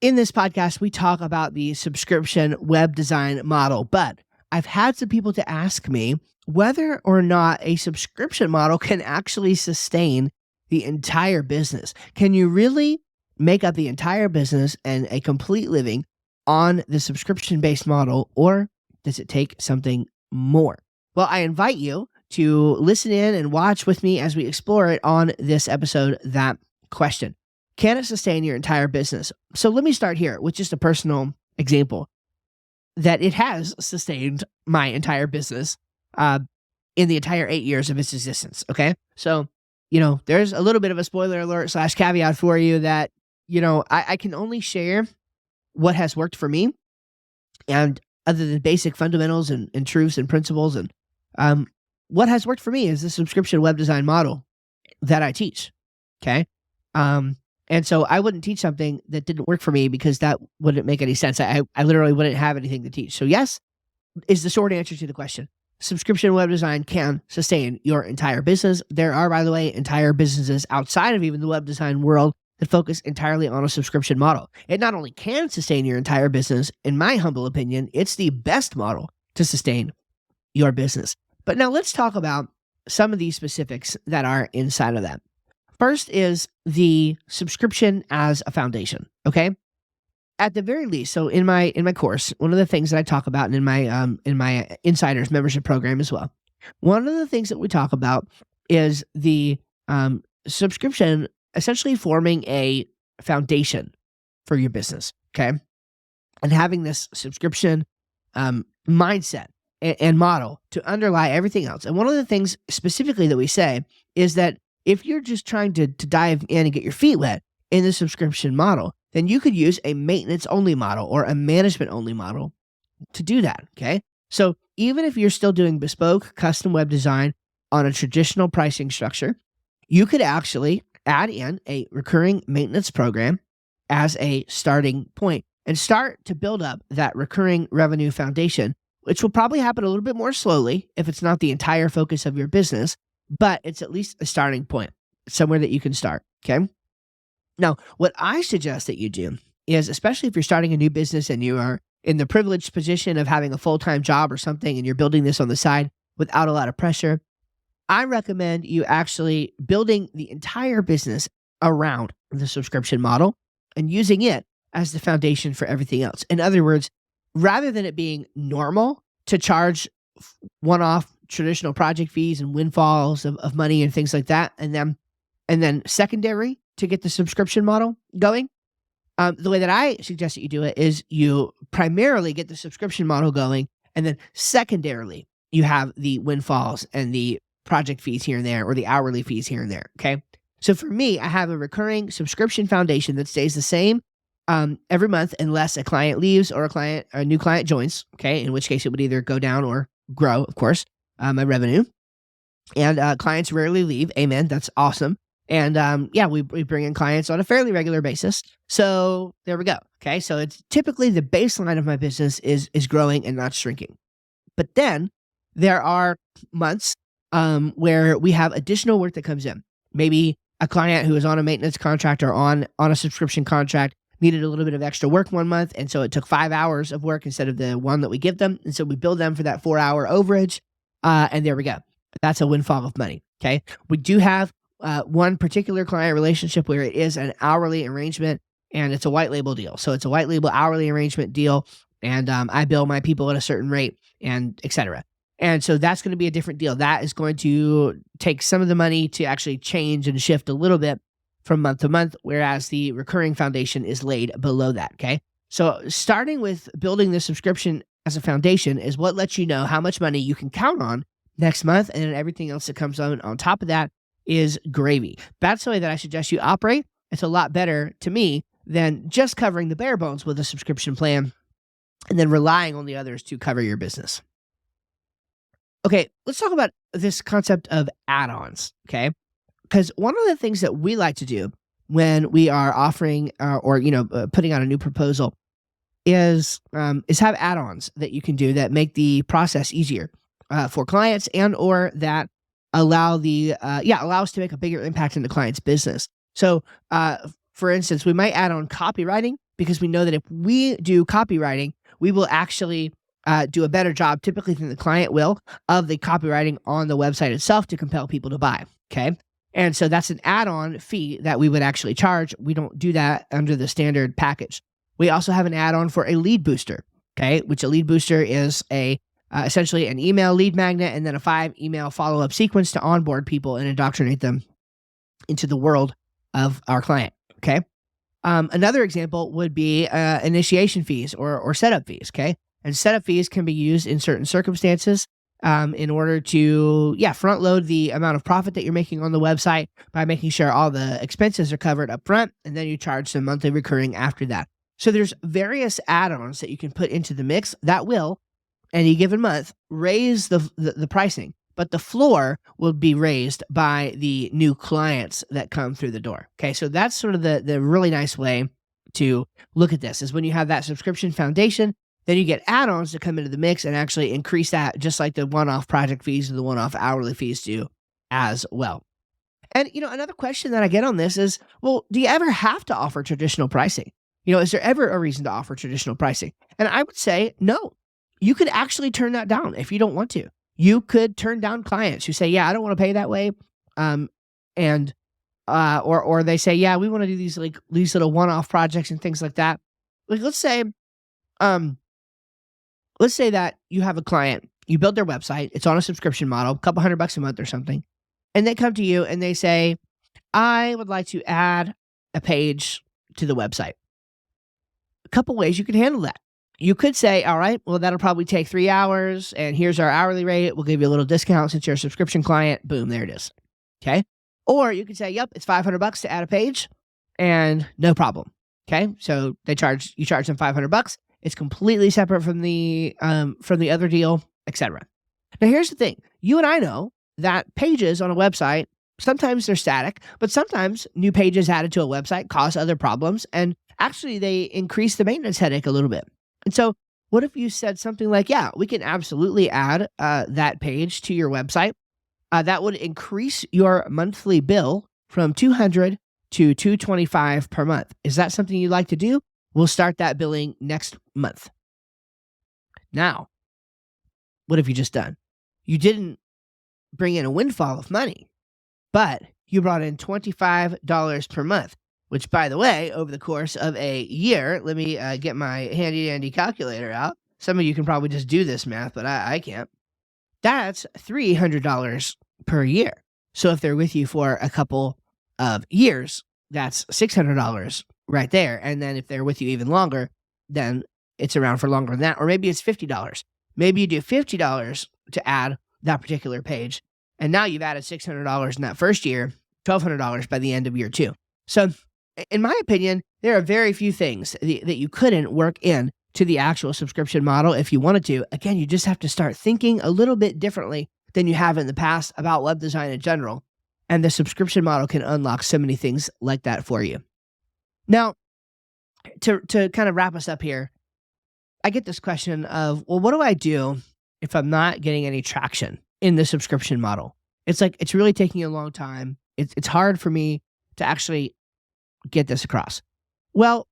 In this podcast, we talk about the subscription web design model, but I've had some people to ask me whether or not a subscription model can actually sustain the entire business. Can you really make up the entire business and a complete living on the subscription-based model, or does it take something more? Well, I invite you to listen in and watch with me as we explore it on this episode, that question. Can it sustain your entire business? So let me start here with just a personal example that it has sustained my entire business in the entire 8 years of its existence. Okay. So, there's a little bit of a spoiler alert / caveat for you that, I can only share what has worked for me, and other than basic fundamentals and truths and principles. And what has worked for me is the subscription web design model that I teach. Okay. And so I wouldn't teach something that didn't work for me because that wouldn't make any sense. I literally wouldn't have anything to teach. So yes, is the short answer to the question. Subscription web design can sustain your entire business. There are, by the way, entire businesses outside of even the web design world that focus entirely on a subscription model. It not only can sustain your entire business, in my humble opinion, it's the best model to sustain your business. But now let's talk about some of these specifics that are inside of that. First is the subscription as a foundation, okay? At the very least, so in my course, one of the things that I talk about, and in my Insiders membership program as well, one of the things that we talk about is the subscription essentially forming a foundation for your business, okay? And having this subscription mindset and model to underlie everything else. And one of the things specifically that we say is that if you're just trying to dive in and get your feet wet in the subscription model, then you could use a maintenance-only model or a management-only model to do that, okay? So even if you're still doing bespoke custom web design on a traditional pricing structure, you could actually add in a recurring maintenance program as a starting point and start to build up that recurring revenue foundation, which will probably happen a little bit more slowly if it's not the entire focus of your business, but it's at least a starting point, somewhere that you can start, okay? Now, what I suggest that you do is, especially if you're starting a new business and you are in the privileged position of having a full-time job or something and you're building this on the side without a lot of pressure, I recommend you actually building the entire business around the subscription model and using it as the foundation for everything else. In other words, rather than it being normal to charge one-off traditional project fees and windfalls of money and things like that, and then secondary to get the subscription model going, the way that I suggest that you do it is you primarily get the subscription model going, and then secondarily you have the windfalls and the project fees here and there, or the hourly fees here and there, okay? So for me, I have a recurring subscription foundation that stays the same every month unless a client leaves or a new client joins, okay? In which case it would either go down or grow, of course, my revenue. And clients rarely leave. Amen. That's awesome. And we bring in clients on a fairly regular basis. So there we go. Okay. So it's typically the baseline of my business is growing and not shrinking. But then there are months where we have additional work that comes in. Maybe a client who is on a maintenance contract or on a subscription contract needed a little bit of extra work one month. And so it took 5 hours of work instead of the one that we give them. And so we bill them for that 4-hour overage. And there we go. That's a windfall of money. Okay. We do have one particular client relationship where it is an hourly arrangement and it's a white label deal. So it's a white label hourly arrangement deal. And I bill my people at a certain rate, and et cetera. And so that's going to be a different deal. That is going to take some of the money to actually change and shift a little bit from month to month, whereas the recurring foundation is laid below that. Okay. So starting with building the subscription as a foundation is what lets you know how much money you can count on next month, and then everything else that comes on top of that is gravy. That's the way that I suggest you operate. It's a lot better to me than just covering the bare bones with a subscription plan and then relying on the others to cover your business. Okay, let's talk about this concept of add-ons, okay? Because one of the things that we like to do when we are offering or putting out a new proposal is have add-ons that you can do that make the process easier for clients, and or that allow us to make a bigger impact in the client's business. So, for instance, we might add on copywriting because we know that if we do copywriting, we will actually do a better job, typically than the client will, of the copywriting on the website itself to compel people to buy. Okay. And so that's an add-on fee that we would actually charge. We don't do that under the standard package. We also have an add-on for a lead booster, okay, which a lead booster is essentially an email lead magnet and then a 5 email follow-up sequence to onboard people and indoctrinate them into the world of our client, okay? Another example would be initiation fees or setup fees, okay? And setup fees can be used in certain circumstances in order to, front load the amount of profit that you're making on the website by making sure all the expenses are covered up front, and then you charge some monthly recurring after that. So there's various add-ons that you can put into the mix that will, any given month, raise the pricing, but the floor will be raised by the new clients that come through the door. Okay, so that's sort of the really nice way to look at this, is when you have that subscription foundation, then you get add-ons to come into the mix and actually increase that, just like the one-off project fees or the one-off hourly fees do as well. And, another question that I get on this is, well, do you ever have to offer traditional pricing? Is there ever a reason to offer traditional pricing? And I would say no. You could actually turn that down if you don't want to. You could turn down clients who say, yeah, I don't want to pay that way. Or they say, yeah, we want to do these little one-off projects and things like that. Like, let's say that you have a client, you build their website, it's on a subscription model, a couple $100 a month or something, and they come to you and they say, I would like to add a page to the website. A couple ways you could handle that. You could say, all right, well, that'll probably take 3 hours, and here's our hourly rate. We'll give you a little discount since you're a subscription client. Boom, there it is. Okay. Or you could say, yep, it's $500 to add a page, and no problem. Okay. So you charge them $500. It's completely separate from the other deal, etc. Now, here's the thing. You and I know that pages on a website, sometimes they're static, but sometimes new pages added to a website cause other problems, and actually they increase the maintenance headache a little bit. And so what if you said something like, yeah, we can absolutely add that page to your website. That would increase your monthly bill from $200 to $225 per month. Is that something you'd like to do? We'll start that billing next month. Now, what have you just done? You didn't bring in a windfall of money, but you brought in $25 per month, which, by the way, over the course of a year, let me get my handy-dandy calculator out. Some of you can probably just do this math, but I can't. That's $300 per year. So if they're with you for a couple of years, that's $600 right there. And then if they're with you even longer, then it's around for longer than that. Or maybe it's $50. Maybe you do $50 to add that particular page. And now you've added $600 in that first year, $1,200 by the end of year 2. So in my opinion, there are very few things that you couldn't work in to the actual subscription model if you wanted to. Again, you just have to start thinking a little bit differently than you have in the past about web design in general. And the subscription model can unlock so many things like that for you. Now, to kind of wrap us up here, I get this question of, well, what do I do if I'm not getting any traction in the subscription model? It's like, it's really taking a long time. It's hard for me to actually get this across. Well,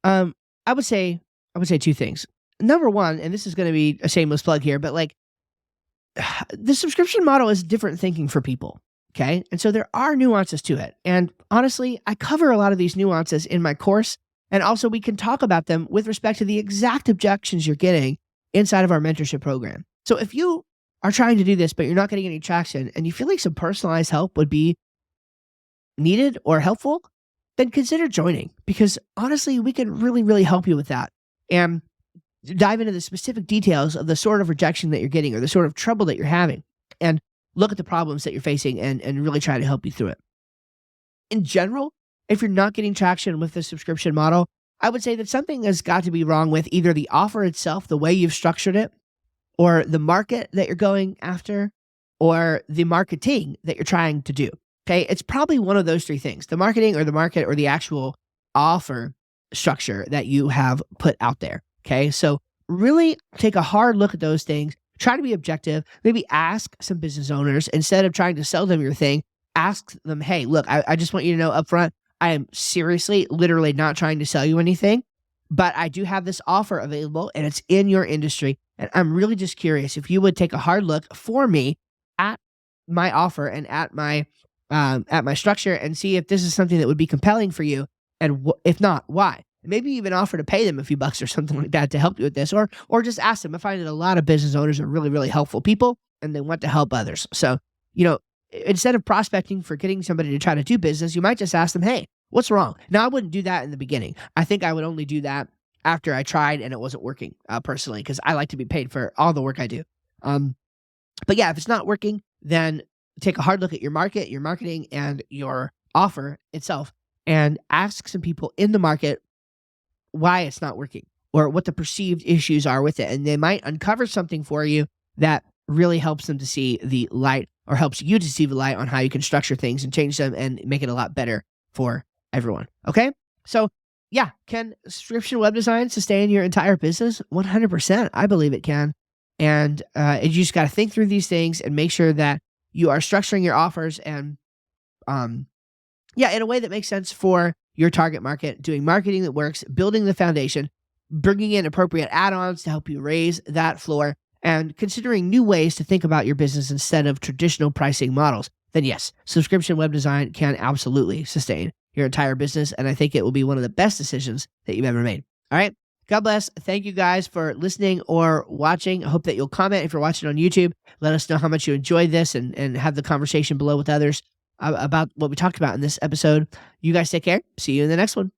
I would say 2 things. Number one, and this is going to be a shameless plug here, but like the subscription model is different thinking for people. Okay. And so there are nuances to it. And honestly, I cover a lot of these nuances in my course. And also we can talk about them with respect to the exact objections you're getting inside of our mentorship program. So if you are trying to do this, but you're not getting any traction and you feel like some personalized help would be needed or helpful, then consider joining, because honestly, we can really, really help you with that and dive into the specific details of the sort of rejection that you're getting or the sort of trouble that you're having, and look at the problems that you're facing and really try to help you through it. In general, if you're not getting traction with the subscription model, I would say that something has got to be wrong with either the offer itself, the way you've structured it, or the market that you're going after, or the marketing that you're trying to do. Okay, it's probably one of those 3 things: the marketing or the market or the actual offer structure that you have put out there. Okay, so really take a hard look at those things. Try to be objective. Maybe ask some business owners, instead of trying to sell them your thing, ask them, hey, look, I just want you to know up front, I am seriously, literally not trying to sell you anything, but I do have this offer available and it's in your industry. And I'm really just curious if you would take a hard look for me at my offer and at my structure and see if this is something that would be compelling for you. And if not, why? Maybe even offer to pay them a few bucks or something like that to help you with this, or just ask them. I find that a lot of business owners are really, really helpful people and they want to help others. So, instead of prospecting for getting somebody to try to do business, you might just ask them, hey, what's wrong? Now, I wouldn't do that in the beginning. I think I would only do that after I tried and it wasn't working personally, because I like to be paid for all the work I do. But yeah, if it's not working, then take a hard look at your market, your marketing, and your offer itself, and ask some people in the market why it's not working or what the perceived issues are with it. And they might uncover something for you that really helps them to see the light, or helps you to see the light on how you can structure things and change them and make it a lot better for everyone. Okay? So, yeah, can subscription web design sustain your entire business? 100%. I believe it can. And you just got to think through these things and make sure that you are structuring your offers and, in a way that makes sense for your target market, doing marketing that works, building the foundation, bringing in appropriate add-ons to help you raise that floor, and considering new ways to think about your business instead of traditional pricing models. Then yes, subscription web design can absolutely sustain your entire business. And I think it will be one of the best decisions that you've ever made. All right. God bless. Thank you guys for listening or watching. I hope that you'll comment if you're watching on YouTube. Let us know how much you enjoyed this and have the conversation below with others about what we talked about in this episode. You guys take care. See you in the next one.